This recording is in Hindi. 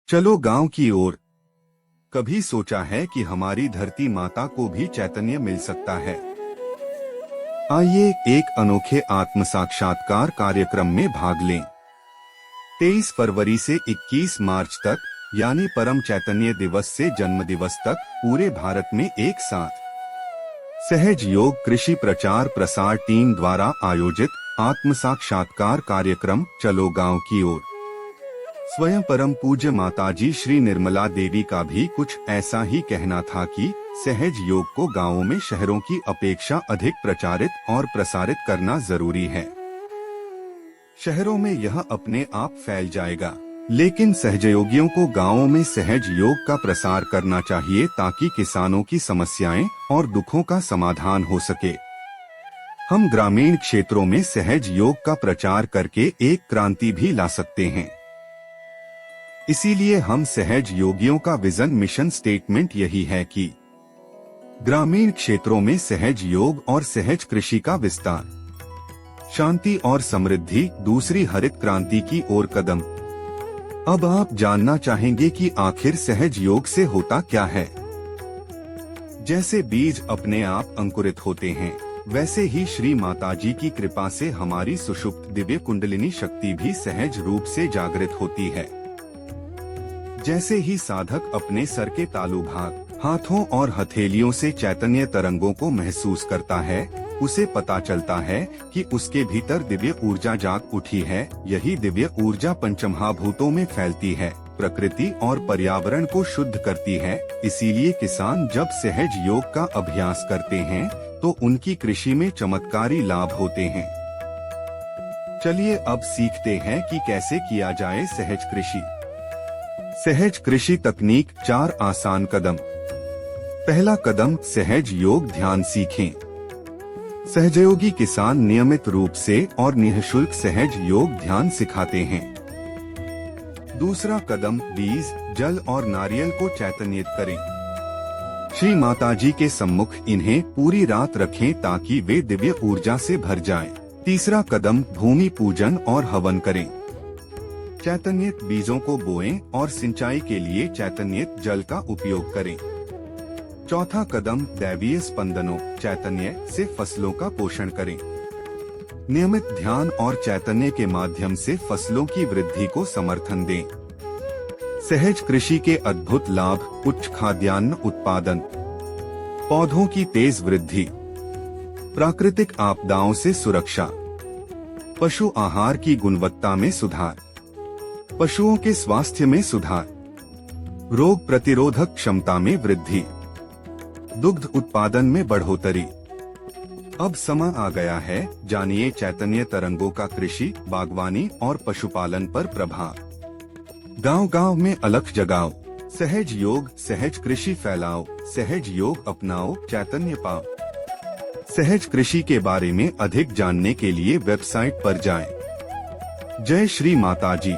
चलो गांव की ओर। कभी सोचा है कि हमारी धरती माता को भी चैतन्य मिल सकता है? आइए एक अनोखे आत्म साक्षात्कार कार्यक्रम में भाग लें। 23 फरवरी से 21 मार्च तक यानी परम चैतन्य दिवस से जन्म दिवस तक पूरे भारत में एक साथ सहज योग कृषि प्रचार प्रसार टीम द्वारा आयोजित आत्म साक्षात्कार कार्यक्रम चलो गांव की ओर। स्वयं परम पूज्य माताजी श्री निर्मला देवी का भी कुछ ऐसा ही कहना था कि सहज योग को गांवों में शहरों की अपेक्षा अधिक प्रचारित और प्रसारित करना जरूरी है। शहरों में यह अपने आप फैल जाएगा, लेकिन सहजयोगियों को गांवों में सहज योग का प्रसार करना चाहिए ताकि किसानों की समस्याएं और दुखों का समाधान हो सके। हम ग्रामीण क्षेत्रों में सहज योग का प्रचार करके एक क्रांति भी ला सकते हैं। इसीलिए हम सहज योगियों का विजन मिशन स्टेटमेंट यही है कि ग्रामीण क्षेत्रों में सहज योग और सहज कृषि का विस्तार, शांति और समृद्धि, दूसरी हरित क्रांति की ओर कदम। अब आप जानना चाहेंगे कि आखिर सहज योग से होता क्या है। जैसे बीज अपने आप अंकुरित होते हैं, वैसे ही श्री माताजी की कृपा से हमारी सुषुप्त दिव्य कुंडलिनी शक्ति भी सहज रूप से जागृत होती है। जैसे ही साधक अपने सर के तालु भाग, हाथों और हथेलियों से चैतन्य तरंगों को महसूस करता है, उसे पता चलता है कि उसके भीतर दिव्य ऊर्जा जाग उठी है। यही दिव्य ऊर्जा पंचमहाभूतों में फैलती है, प्रकृति और पर्यावरण को शुद्ध करती है। इसीलिए किसान जब सहज योग का अभ्यास करते हैं तो उनकी कृषि में चमत्कारी लाभ होते हैं। चलिए अब सीखते हैं कि कैसे किया जाए सहज कृषि। सहज कृषि तकनीक 4 आसान कदम। पहला कदम, सहज योग ध्यान सीखें। सहजयोगी किसान नियमित रूप से और निःशुल्क सहज योग ध्यान सिखाते हैं। दूसरा कदम, बीज, जल और नारियल को चैतन्यित करें। श्री माताजी के सम्मुख इन्हें पूरी रात रखें ताकि वे दिव्य ऊर्जा से भर जाएं। तीसरा कदम, भूमि पूजन और हवन करें। चैतन्यित बीजों को बोएं और सिंचाई के लिए चैतन्यित जल का उपयोग करें। चौथा कदम, दैवीय स्पंदनों चैतन्य से फसलों का पोषण करें। नियमित ध्यान और चैतन्य के माध्यम से फसलों की वृद्धि को समर्थन दें। सहज कृषि के अद्भुत लाभ, उच्च खाद्यान्न उत्पादन, पौधों की तेज वृद्धि, प्राकृतिक आपदाओं से सुरक्षा, पशु आहार की गुणवत्ता में सुधार, पशुओं के स्वास्थ्य में सुधार, रोग प्रतिरोधक क्षमता में वृद्धि, दुग्ध उत्पादन में बढ़ोतरी। अब समय आ गया है, जानिए चैतन्य तरंगों का कृषि, बागवानी और पशुपालन पर प्रभाव। गांव-गांव में अलख जगाओ, सहज योग, सहज कृषि फैलाओ, सहज योग अपनाओ, चैतन्य पाओ। सहज कृषि के बारे में अधिक जानने के लिए वेबसाइट पर जाएं। जय श्री माताजी।